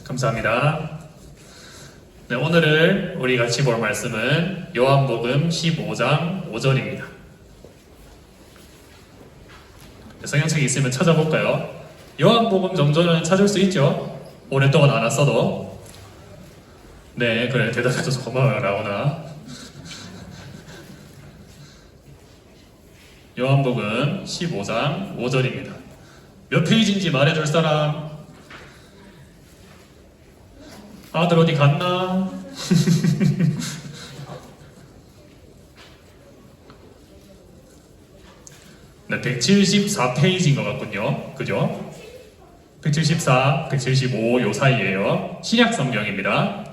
감사합니다. 네, 오늘 우리 같이 볼 말씀은 요한복음 15장 5절입니다. 성경책이 있으면 찾아볼까요? 요한복음 정도는 찾을 수 있죠? 오랫동안 안 왔어도. 네, 그래, 대답해줘서 고마워요, 라오나. 요한복음 15장 5절입니다. 몇 페이지인지 말해줄 사람? 아들 어디 갔나? 네, 174페이지인 것 같군요. 그죠? 174, 175 요 사이에요. 신약 성경입니다.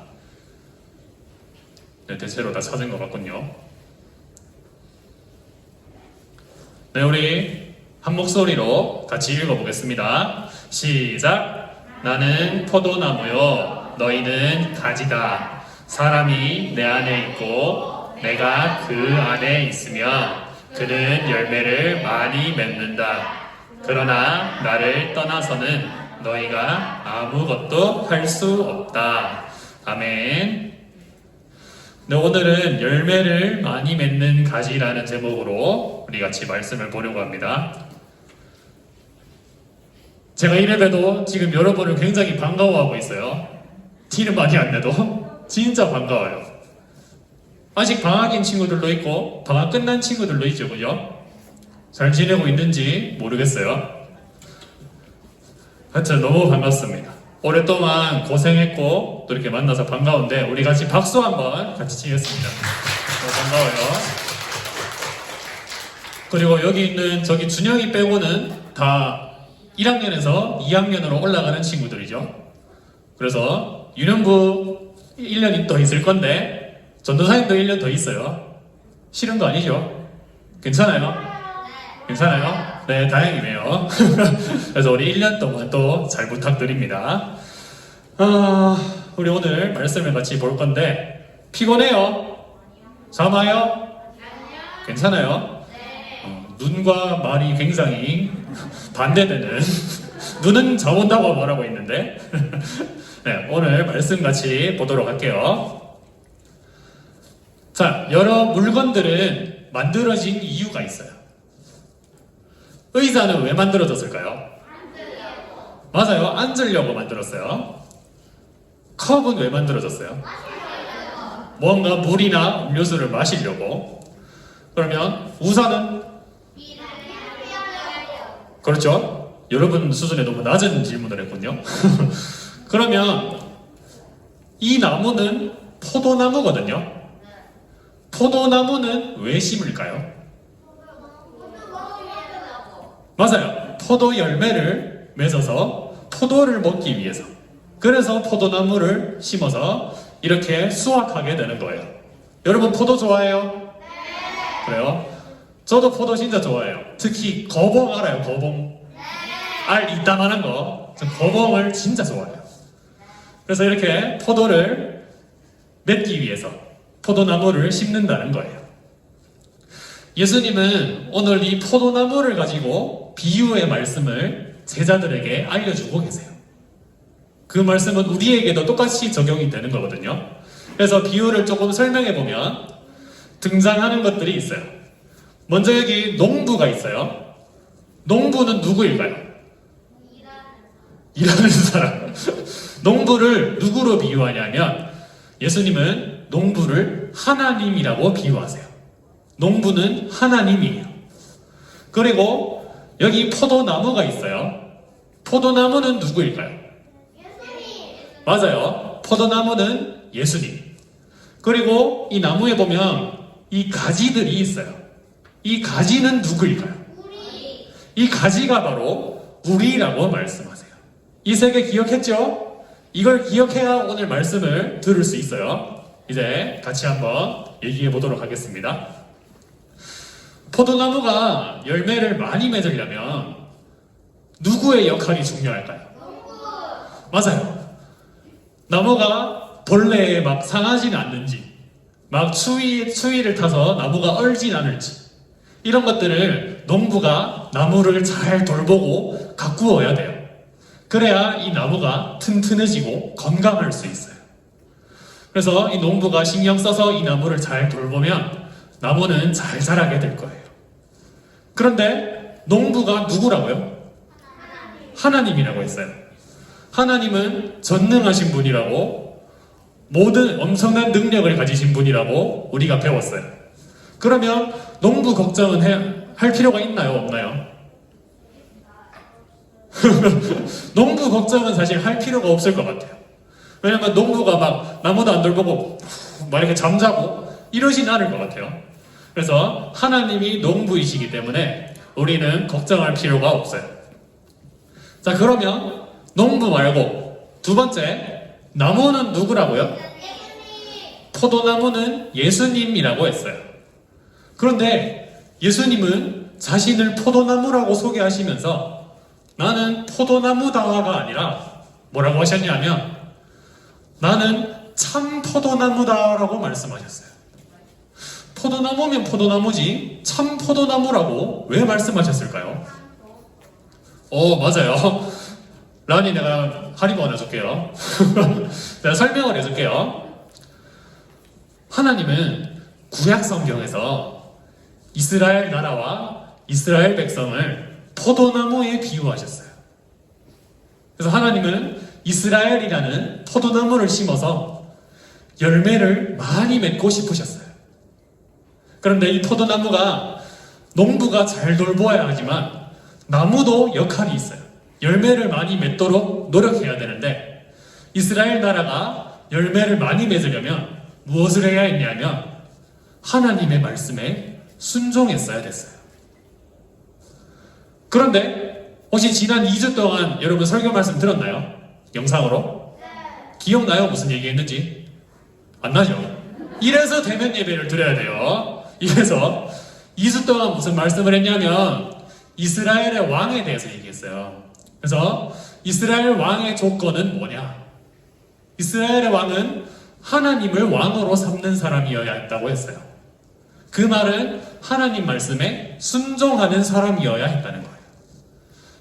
네, 대체로 다 찾은 것 같군요. 네, 우리 한 목소리로 같이 읽어보겠습니다. 시작! 나는 포도나무요, 너희는 가지다. 사람이 내 안에 있고 내가 그 안에 있으면 그는 열매를 많이 맺는다. 그러나 나를 떠나서는 너희가 아무것도 할 수 없다. 아멘. 네, 오늘은 열매를 많이 맺는 가지라는 제목으로 우리 같이 말씀을 보려고 합니다. 제가 이래봬도 지금 여러분을 굉장히 반가워하고 있어요. 티는 많이 안 내도 진짜 반가워요. 아직 방학인 친구들도 있고 방학 끝난 친구들도 있죠, 그죠? 잘 지내고 있는지 모르겠어요. 하여튼 너무 반갑습니다. 오랫동안 고생했고 또 이렇게 만나서 반가운데 우리 같이 박수 한번 같이 치겠습니다. 반가워요. 그리고 여기 있는 저기 준영이 빼고는 다 1학년에서 2학년으로 올라가는 친구들이죠. 그래서 유년부 1년이 더 있을 건데 전도사님도 1년 더 있어요. 싫은 거 아니죠? 괜찮아요? 괜찮아요? 네, 다행이네요. 그래서 우리 1년 동안 또 잘 부탁드립니다. 우리 오늘 말씀을 같이 볼 건데 피곤해요? 잠와요? 괜찮아요? 눈과 말이 굉장히 반대되는 눈은 잠온다고 말하고 있는데 네, 오늘 말씀 같이 보도록 할게요. 자, 여러 물건들은 만들어진 이유가 있어요. 의자는 왜 만들어졌을까요? 맞아요. 앉으려고 만들었어요. 컵은 왜 만들어졌어요? 뭔가 물이나 음료수를 마시려고. 그러면 우산은? 그렇죠. 여러분 수준에 너무 낮은 질문을 했군요. 그러면 이 나무는 포도나무거든요. 포도나무는 왜 심을까요? 맞아요. 포도 열매를 맺어서 포도를 먹기 위해서. 그래서 포도나무를 심어서 이렇게 수확하게 되는 거예요. 여러분 포도 좋아해요? 그래요? 저도 포도 진짜 좋아해요. 특히 거봉 알아요? 거봉. 알 이따만한 거. 저 거봉을 진짜 좋아해요. 그래서 이렇게 포도를 맺기 위해서 포도나무를 심는다는 거예요. 예수님은 오늘 이 포도나무를 가지고 비유의 말씀을 제자들에게 알려주고 계세요. 그 말씀은 우리에게도 똑같이 적용이 되는 거거든요. 그래서 비유를 조금 설명해 보면 등장하는 것들이 있어요. 먼저 여기 농부가 있어요. 농부는 누구일까요? 일하는 사람. 농부를 누구로 비유하냐면 예수님은 농부를 하나님이라고 비유하세요. 농부는 하나님이에요. 그리고 여기 포도나무가 있어요. 포도나무는 누구일까요? 예수님. 맞아요. 포도나무는 예수님. 그리고 이 나무에 보면 이 가지들이 있어요. 이 가지는 누구일까요? 우리. 이 가지가 바로 우리라고 말씀하세요. 이 세 개 기억했죠? 이걸 기억해야 오늘 말씀을 들을 수 있어요. 이제 같이 한번 얘기해 보도록 하겠습니다. 포도나무가 열매를 많이 맺으려면 누구의 역할이 중요할까요? 맞아요. 나무가 벌레에 막 상하지는 않는지, 막 추위를 타서 나무가 얼진 않을지, 이런 것들을 농부가 나무를 잘 돌보고 가꾸어야 돼요. 그래야 이 나무가 튼튼해지고 건강할 수 있어요. 그래서 이 농부가 신경 써서 이 나무를 잘 돌보면 나무는 잘 자라게 될 거예요. 그런데 농부가 누구라고요? 하나님이라고 했어요. 하나님은 전능하신 분이라고, 모든 엄청난 능력을 가지신 분이라고 우리가 배웠어요. 그러면 농부 걱정은 할 필요가 있나요? 없나요? 농부 걱정은 사실 할 필요가 없을 것 같아요. 왜냐면 농부가 막 나무도 안 돌보고 막 이렇게 잠자고 이러진 않을 것 같아요. 그래서 하나님이 농부이시기 때문에 우리는 걱정할 필요가 없어요. 자, 그러면 농부 말고 두 번째, 나무는 누구라고요? 포도나무는 예수님이라고 했어요. 그런데 예수님은 자신을 포도나무라고 소개하시면서 나는 포도나무다가 아니라 뭐라고 하셨냐면 나는 참 포도나무다라고 말씀하셨어요. 포도나무면 포도나무지 참 포도나무라고 왜 말씀하셨을까요? 맞아요. 라니, 내가 할인도 하나 줄게요. 내가 설명을 해줄게요. 하나님은 구약 성경에서 이스라엘 나라와 이스라엘 백성을 포도나무에 비유하셨어요. 그래서 하나님은 이스라엘이라는 포도나무를 심어서 열매를 많이 맺고 싶으셨어요. 그런데 이 포도나무가 농부가 잘 돌보아야 하지만 나무도 역할이 있어요. 열매를 많이 맺도록 노력해야 되는데 이스라엘 나라가 열매를 많이 맺으려면 무엇을 해야 했냐면 하나님의 말씀에 순종했어야 됐어요. 그런데 혹시 지난 2주 동안 여러분 설교 말씀 들었나요? 영상으로? 기억나요? 무슨 얘기했는지? 안 나죠? 이래서 대면 예배를 드려야 돼요. 이래서 2주 동안 무슨 말씀을 했냐면 이스라엘의 왕에 대해서 얘기했어요. 그래서 이스라엘 왕의 조건은 뭐냐? 이스라엘의 왕은 하나님을 왕으로 삼는 사람이어야 했다고 했어요. 그 말은 하나님 말씀에 순종하는 사람이어야 했다는 거예요.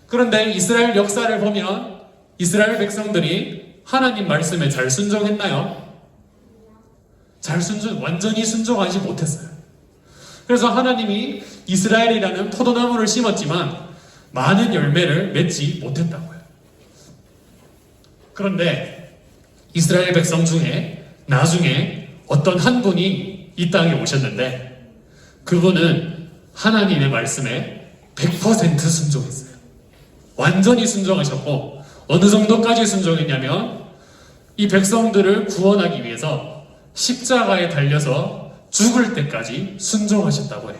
그런데 이스라엘 역사를 보면 이스라엘 백성들이 하나님 말씀에 잘 순종했나요? 완전히 순종하지 못했어요. 그래서 하나님이 이스라엘이라는 포도나무를 심었지만 많은 열매를 맺지 못했다고요. 그런데 이스라엘 백성 중에 나중에 어떤 한 분이 이 땅에 오셨는데 그분은 하나님의 말씀에 100% 순종했어요. 완전히 순종하셨고 어느 정도까지 순종했냐면 이 백성들을 구원하기 위해서 십자가에 달려서 죽을 때까지 순종하셨다고 해요.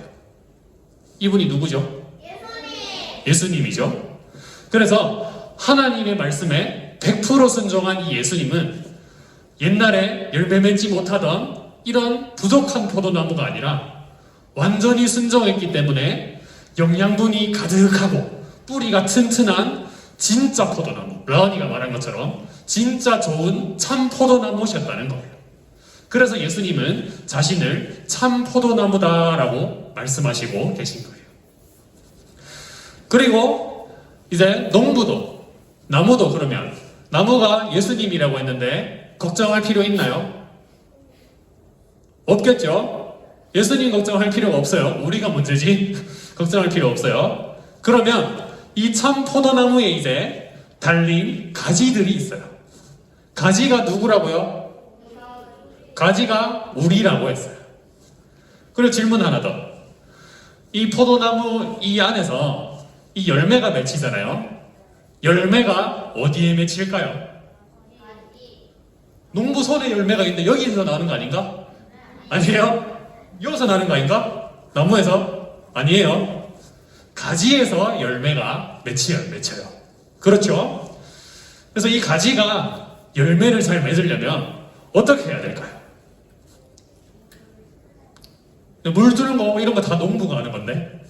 이분이 누구죠? 예수님이죠. 그래서 하나님의 말씀에 100% 순종한 이 예수님은 옛날에 열매 맺지 못하던 이런 부족한 포도나무가 아니라 완전히 순종했기 때문에 영양분이 가득하고 뿌리가 튼튼한 진짜 포도나무, 라온이가 말한 것처럼 진짜 좋은 참 포도나무셨다는 거예요. 그래서 예수님은 자신을 참 포도나무다라고 말씀하시고 계신 거예요. 그리고 이제 농부도, 나무도, 그러면 나무가 예수님이라고 했는데 걱정할 필요 있나요? 없겠죠? 예수님 걱정할 필요가 없어요. 우리가 문제지. 걱정할 필요 없어요. 그러면 이 참 포도나무에 이제 달린 가지들이 있어요. 가지가 누구라고요? 가지가 우리라고 했어요. 그리고 질문 하나 더. 이 포도나무 이 안에서 이 열매가 맺히잖아요. 열매가 어디에 맺힐까요? 농부 손에 열매가 있는데 여기서 나는 거 아닌가? 아니에요? 여기서 나는 거 아닌가? 나무에서? 아니에요. 가지에서 열매가 맺혀요. 그렇죠? 그래서 이 가지가 열매를 잘 맺으려면 어떻게 해야 될까요? 물 주는 거 이런 거 다 농부가 하는 건데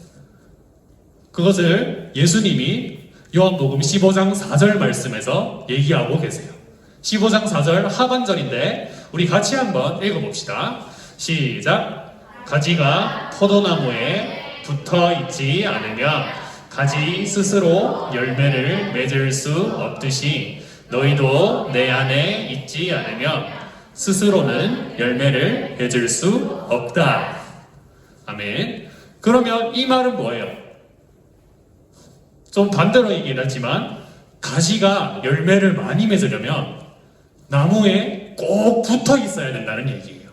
그것을 예수님이 요한복음 15장 4절 말씀에서 얘기하고 계세요. 15장 4절 하반절인데 우리 같이 한번 읽어봅시다. 시작. 가지가 포도나무에 붙어 있지 않으면 가지 스스로 열매를 맺을 수 없듯이 너희도 내 안에 있지 않으면 스스로는 열매를 맺을 수 없다. 아멘. 그러면 이 말은 뭐예요? 좀 반대로 얘기는 했지만 가지가 열매를 많이 맺으려면 나무에 꼭 붙어 있어야 된다는 얘기예요.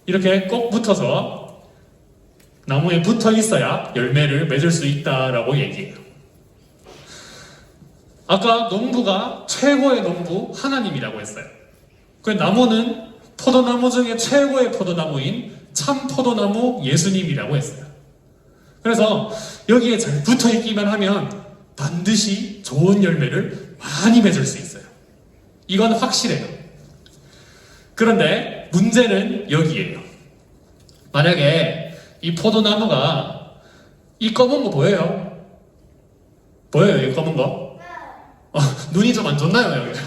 이렇게 꼭 붙어서 나무에 붙어 있어야 열매를 맺을 수 있다라고 얘기해요. 아까 농부가 최고의 농부 하나님이라고 했어요. 그 나무는 포도나무 중에 최고의 포도나무인 참 포도나무 예수님이라고 했어요. 그래서 여기에 잘 붙어 있기만 하면 반드시 좋은 열매를 많이 맺을 수 있어요. 이건 확실해요. 그런데 문제는 여기에요. 만약에 이 포도나무가 이 검은 거 보여요? 보여요? 이 검은 거? 눈이 좀 안 좋나요? 여기?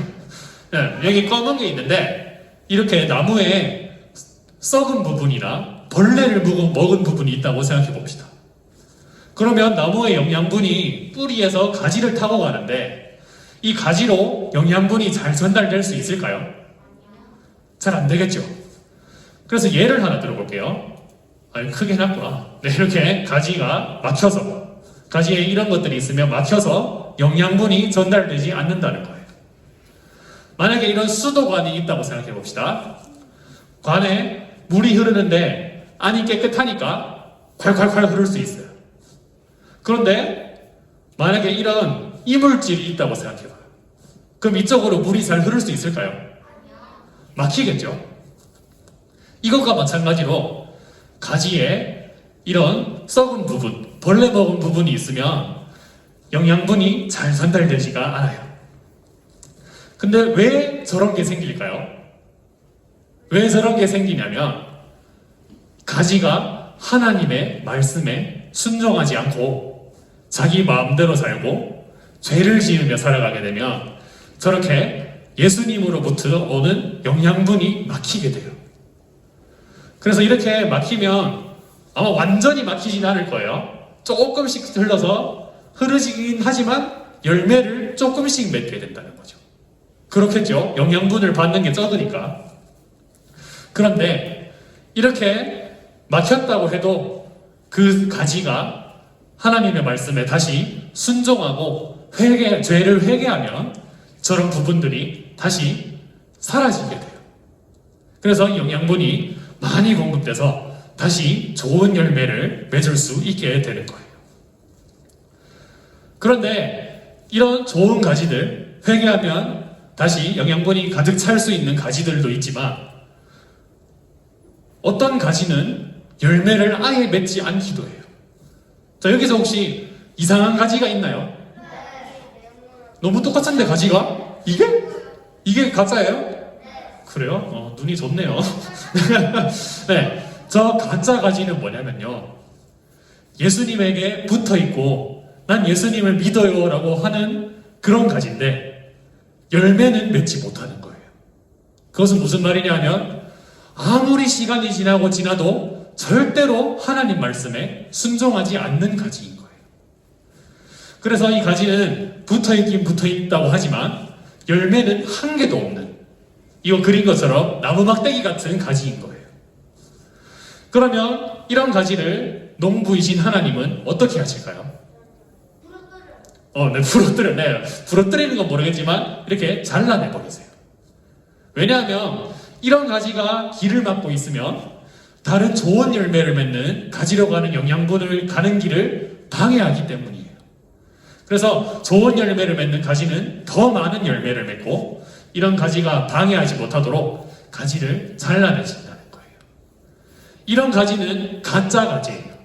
네, 여기 검은 게 있는데 이렇게 나무에 썩은 부분이나 벌레를 먹은 부분이 있다고 생각해 봅시다. 그러면 나무의 영양분이 뿌리에서 가지를 타고 가는데 이 가지로 영양분이 잘 전달될 수 있을까요? 잘 안 되겠죠. 그래서 예를 하나 들어볼게요. 크게 해놨구나. 네, 이렇게 가지가 막혀서 가지에 이런 것들이 있으면 막혀서 영양분이 전달되지 않는다는 거예요. 만약에 이런 수도관이 있다고 생각해 봅시다. 관에 물이 흐르는데 안이 깨끗하니까 콸콸콸 흐를 수 있어요. 그런데 만약에 이런 이물질이 있다고 생각해봐요. 그럼 이쪽으로 물이 잘 흐를 수 있을까요? 막히겠죠. 이것과 마찬가지로 가지에 이런 썩은 부분, 벌레 먹은 부분이 있으면 영양분이 잘 전달되지가 않아요. 근데 왜 저런 게 생길까요? 왜 저런 게 생기냐면 가지가 하나님의 말씀에 순종하지 않고 자기 마음대로 살고 죄를 지으며 살아가게 되면 저렇게 예수님으로부터 오는 영양분이 막히게 돼요. 그래서 이렇게 막히면 아마 완전히 막히진 않을 거예요. 조금씩 흘러서 흐르긴 하지만 열매를 조금씩 맺게 된다는 거죠. 그렇겠죠. 영양분을 받는 게 적으니까. 그런데 이렇게 막혔다고 해도 그 가지가 하나님의 말씀에 다시 순종하고 죄를 회개하면 저런 부분들이 다시 사라지게 돼요. 그래서 영양분이 많이 공급돼서 다시 좋은 열매를 맺을 수 있게 되는 거예요. 그런데 이런 좋은 가지들, 회개하면 다시 영양분이 가득 찰 수 있는 가지들도 있지만 어떤 가지는 열매를 아예 맺지 않기도 해요. 자, 여기서 혹시 이상한 가지가 있나요? 너무 똑같은데 가지가? 이게 가짜예요? 그래요? 눈이 좋네요. 네, 저 가짜 가지는 뭐냐면요, 예수님에게 붙어있고 난 예수님을 믿어요 라고 하는 그런 가지인데 열매는 맺지 못하는 거예요. 그것은 무슨 말이냐 하면 아무리 시간이 지나도 절대로 하나님 말씀에 순종하지 않는 가지인 거예요. 그래서 이 가지는 붙어있긴 붙어있다고 하지만 열매는 한 개도 없는, 이거 그린 것처럼 나무 막대기 같은 가지인 거예요. 그러면 이런 가지를 농부이신 하나님은 어떻게 하실까요? 부러뜨리는 건 모르겠지만 이렇게 잘라내버리세요. 왜냐하면 이런 가지가 길을 막고 있으면 다른 좋은 열매를 맺는 가지로 가는 영양분을 가는 길을 방해하기 때문이에요. 그래서 좋은 열매를 맺는 가지는 더 많은 열매를 맺고 이런 가지가 방해하지 못하도록 가지를 잘라내신다는 거예요. 이런 가지는 가짜 가지예요.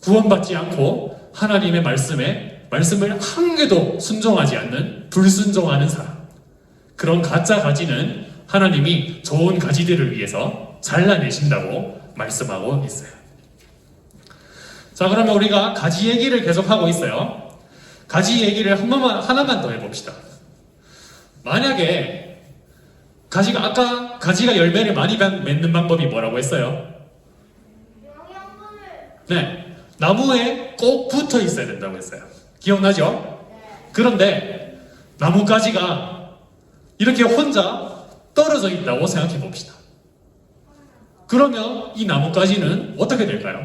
구원받지 않고 하나님의 말씀을 한 개도 순종하지 않는 불순종하는 사람, 그런 가짜 가지는 하나님이 좋은 가지들을 위해서 잘라내신다고 말씀하고 있어요. 자, 그러면 우리가 가지 얘기를 계속하고 있어요. 가지 얘기를 하나만 더 해봅시다. 만약에 아까 가지가 열매를 많이 맺는 방법이 뭐라고 했어요? 네, 나무에 꼭 붙어 있어야 된다고 했어요. 기억나죠? 그런데 나뭇가지가 이렇게 혼자 떨어져 있다고 생각해 봅시다. 그러면 이 나뭇가지는 어떻게 될까요?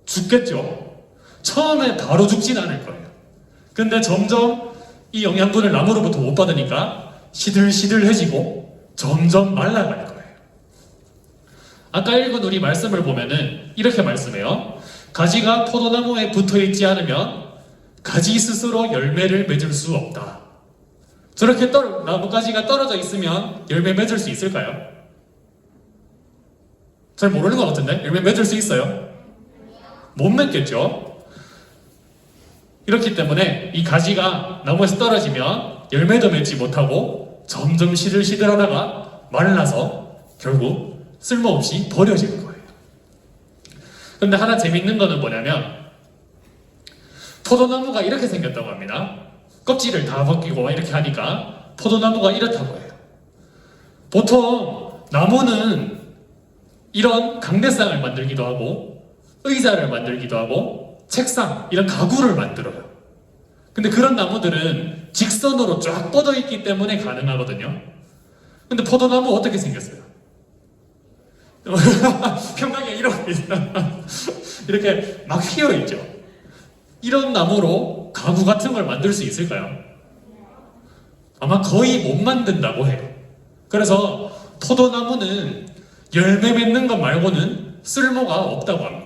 죽겠죠. 처음에 바로 죽진 않을 거예요. 근데 점점 이 영양분을 나무로부터 못 받으니까 시들시들해지고 점점 말라갈 거예요. 아까 읽은 우리 말씀을 보면은 이렇게 말씀해요. 가지가 포도나무에 붙어 있지 않으면 가지 스스로 열매를 맺을 수 없다. 저렇게 나뭇가지가 떨어져 있으면 열매 맺을 수 있을까요? 잘 모르는 것 같은데? 열매 맺을 수 있어요? 못 맺겠죠? 이렇기 때문에 이 가지가 나무에서 떨어지면 열매도 맺지 못하고 점점 시들시들하다가 말라서 결국 쓸모없이 버려지는 거예요. 근데 하나 재밌는 거는 뭐냐면 포도나무가 이렇게 생겼다고 합니다. 껍질을 다 벗기고 이렇게 하니까 포도나무가 이렇다고 해요. 보통 나무는 이런 강대상을 만들기도 하고 의자를 만들기도 하고 책상, 이런 가구를 만들어요. 근데 그런 나무들은 직선으로 쫙 뻗어 있기 때문에 가능하거든요. 근데 포도나무 어떻게 생겼어요? 평강에 이렇게 막 휘어 있죠. 이런 나무로 가구 같은 걸 만들 수 있을까요? 아마 거의 못 만든다고 해요. 그래서 포도나무는 열매 맺는 것 말고는 쓸모가 없다고 합니다.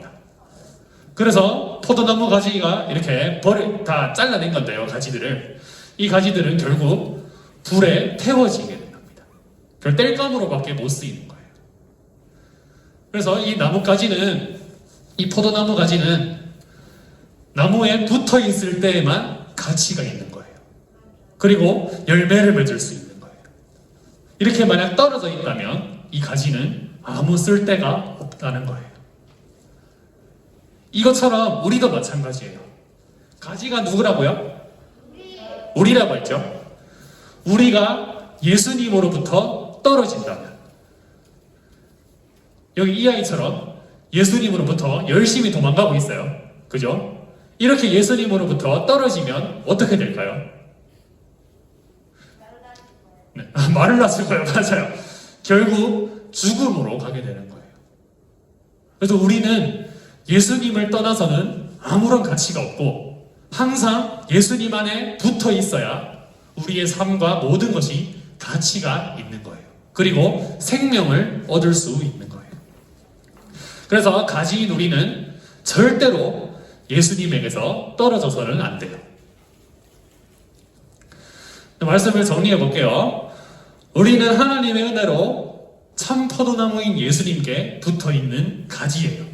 그래서 포도나무 가지가 이렇게 다 잘라낸 건데요, 가지들을. 이 가지들은 결국 불에 태워지게 됩니다. 결국 땔감으로밖에 못 쓰이는 거예요. 그래서 이 나뭇가지는, 이 포도나무 가지는 나무에 붙어 있을 때에만 가치가 있는 거예요. 그리고 열매를 맺을 수 있는 거예요. 이렇게 만약 떨어져 있다면 이 가지는 아무 쓸데가 없다는 거예요. 이것처럼 우리도 마찬가지예요. 가지가 누구라고요? 우리라고 했죠. 우리가 예수님으로부터 떨어진다면, 여기 이 아이처럼 예수님으로부터 열심히 도망가고 있어요. 그죠? 이렇게 예수님으로부터 떨어지면 어떻게 될까요? 네, 말을 놨을 거예요. 맞아요. 결국 죽음으로 가게 되는 거예요. 그래서 우리는 예수님을 떠나서는 아무런 가치가 없고 항상 예수님 안에 붙어 있어야 우리의 삶과 모든 것이 가치가 있는 거예요. 그리고 생명을 얻을 수 있는 거예요. 그래서 가지인 우리는 절대로 예수님에게서 떨어져서는 안 돼요. 말씀을 정리해 볼게요. 우리는 하나님의 은혜로 참 포도나무인 예수님께 붙어 있는 가지예요.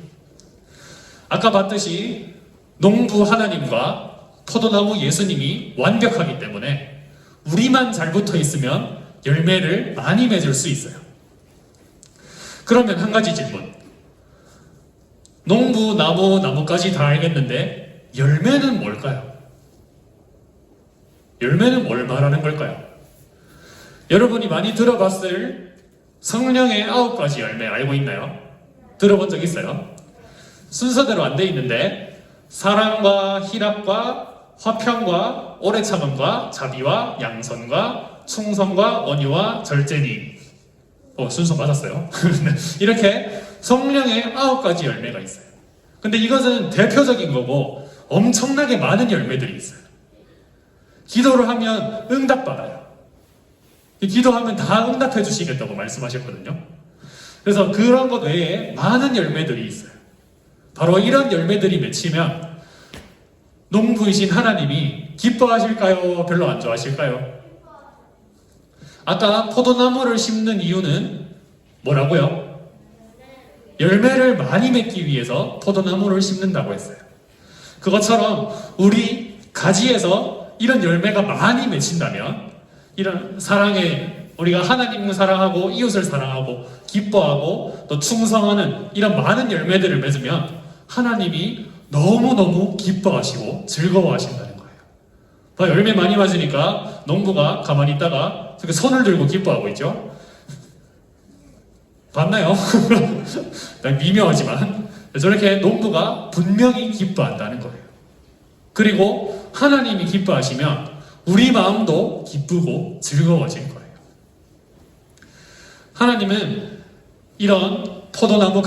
아까 봤듯이 농부 하나님과 포도나무 예수님이 완벽하기 때문에 우리만 잘 붙어 있으면 열매를 많이 맺을 수 있어요. 그러면 한 가지 질문. 농부, 나무, 나뭇가지 다 알겠는데 열매는 뭘까요? 열매는 뭘 말하는 걸까요? 여러분이 많이 들어봤을 성령의 9가지 열매 알고 있나요? 들어본 적 있어요? 순서대로 안 돼 있는데 사랑과 희락과 화평과 오래 참음과 자비와 양선과 충성과 온유와 절제니. 순서 맞았어요. 이렇게 성령의 9가지 열매가 있어요. 근데 이것은 대표적인 거고 엄청나게 많은 열매들이 있어요. 기도를 하면 응답받아요. 기도하면 다 응답해 주시겠다고 말씀하셨거든요. 그래서 그런 것 외에 많은 열매들이 있어요. 바로 이런 열매들이 맺히면 농부이신 하나님이 기뻐하실까요? 별로 안 좋아하실까요? 아까 포도나무를 심는 이유는 뭐라고요? 열매를 많이 맺기 위해서 포도나무를 심는다고 했어요. 그것처럼 우리 가지에서 이런 열매가 많이 맺힌다면, 이런 사랑에 우리가 하나님을 사랑하고 이웃을 사랑하고 기뻐하고 또 충성하는 이런 많은 열매들을 맺으면 하나님이 너무너무 기뻐하시고 즐거워하신다는 거예요. 열매 많이 맞으니까 농부가 가만히 있다가 손을 들고 기뻐하고 있죠. 봤나요? 미묘하지만 저렇게 농부가 분명히 기뻐한다는 거예요. 그리고 하나님이 기뻐하시면 우리 마음도 기쁘고 즐거워질 거예요. 하나님은 이런 포도나무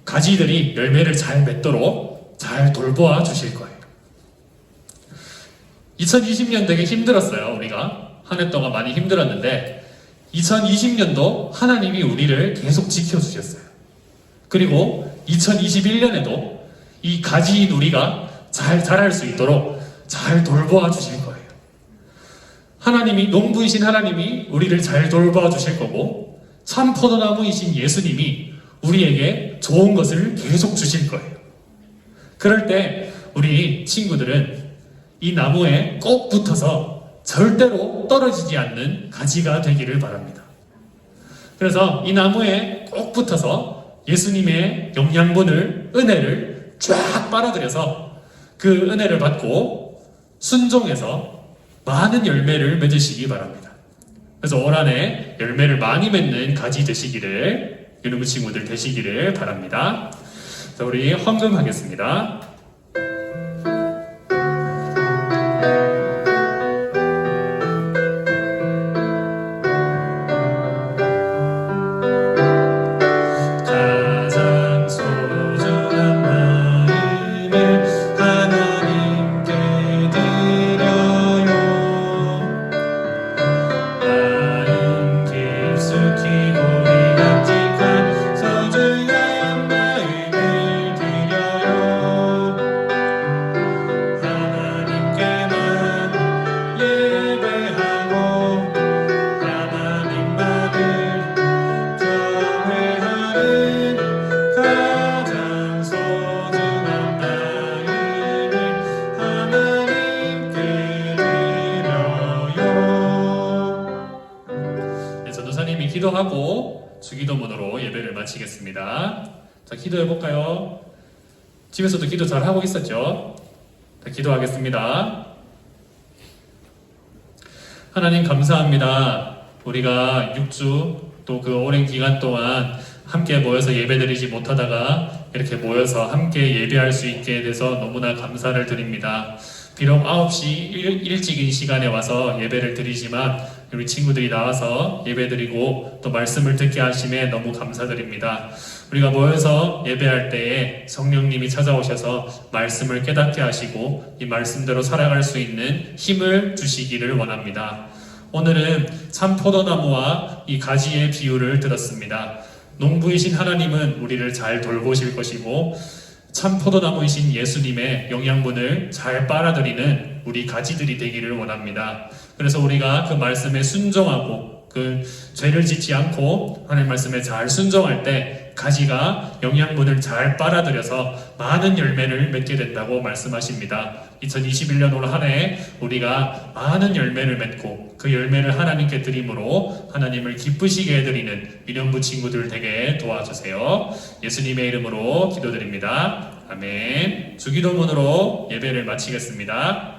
가지들이 열매를 잘 맺도록 잘 돌보아 주실 거예요. 2020년 되게 힘들었어요. 우리가 한 해 동안 많이 힘들었는데 2020년도 하나님이 우리를 계속 지켜주셨어요. 그리고 2021년에도 이 가지 누리가 잘 자랄 수 있도록 잘 돌보아 주실 거예요. 하나님이, 농부이신 하나님이 우리를 잘 돌보아 주실 거고, 참 포도나무이신 예수님이 우리에게 좋은 것을 계속 주실 거예요. 그럴 때 우리 친구들은 이 나무에 꼭 붙어서 절대로 떨어지지 않는 가지가 되기를 바랍니다. 그래서 이 나무에 꼭 붙어서 예수님의 영양분을, 은혜를 쫙 빨아들여서 그 은혜를 받고 순종해서 많은 열매를 맺으시기 바랍니다. 그래서 올 한 해 열매를 많이 맺는 가지 되시기를, 유능부 친구들 되시기를 바랍니다. 자, 우리 헌금하겠습니다. 기도하고 주기도문으로 예배를 마치겠습니다. 자, 기도해볼까요? 집에서도 기도 잘 하고 있었죠? 자, 기도하겠습니다. 하나님 감사합니다. 우리가 6주 또 그 오랜 기간 동안 함께 모여서 예배드리지 못하다가 이렇게 모여서 함께 예배할 수 있게 돼서 너무나 감사를 드립니다. 비록 9시 일찍인 시간에 와서 예배를 드리지만 우리 친구들이 나와서 예배드리고 또 말씀을 듣게 하심에 너무 감사드립니다. 우리가 모여서 예배할 때에 성령님이 찾아오셔서 말씀을 깨닫게 하시고 이 말씀대로 살아갈 수 있는 힘을 주시기를 원합니다. 오늘은 참 포도나무와 이 가지의 비유를 들었습니다. 농부이신 하나님은 우리를 잘 돌보실 것이고 참 포도나무이신 예수님의 영양분을 잘 빨아들이는 우리 가지들이 되기를 원합니다. 그래서 우리가 그 말씀에 순종하고 그 죄를 짓지 않고 하나님 말씀에 잘 순종할 때 가지가 영양분을 잘 빨아들여서 많은 열매를 맺게 된다고 말씀하십니다. 2021년 올 한 해 우리가 많은 열매를 맺고 그 열매를 하나님께 드림으로 하나님을 기쁘시게 해드리는 유년부 친구들 되게 도와주세요. 예수님의 이름으로 기도드립니다. 아멘. 주기도문으로 예배를 마치겠습니다.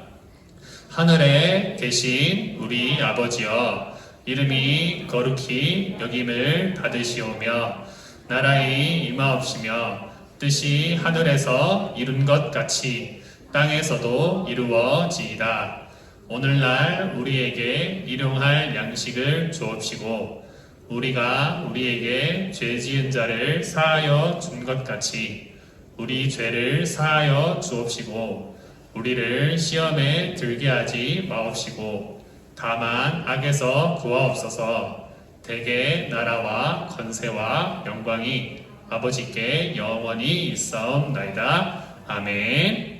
하늘에 계신 우리 아버지여, 이름이 거룩히 여김을 받으시오며 나라의 임하옵시며 뜻이 하늘에서 이룬 것 같이 땅에서도 이루어지이다. 오늘날 우리에게 일용할 양식을 주옵시고 우리가 우리에게 죄 지은 자를 사하여 준 것 같이 우리 죄를 사하여 주옵시고 우리를 시험에 들게 하지 마옵시고 다만 악에서 구하옵소서. 대개 나라와 권세와 영광이 아버지께 영원히 있사옵나이다. 아멘.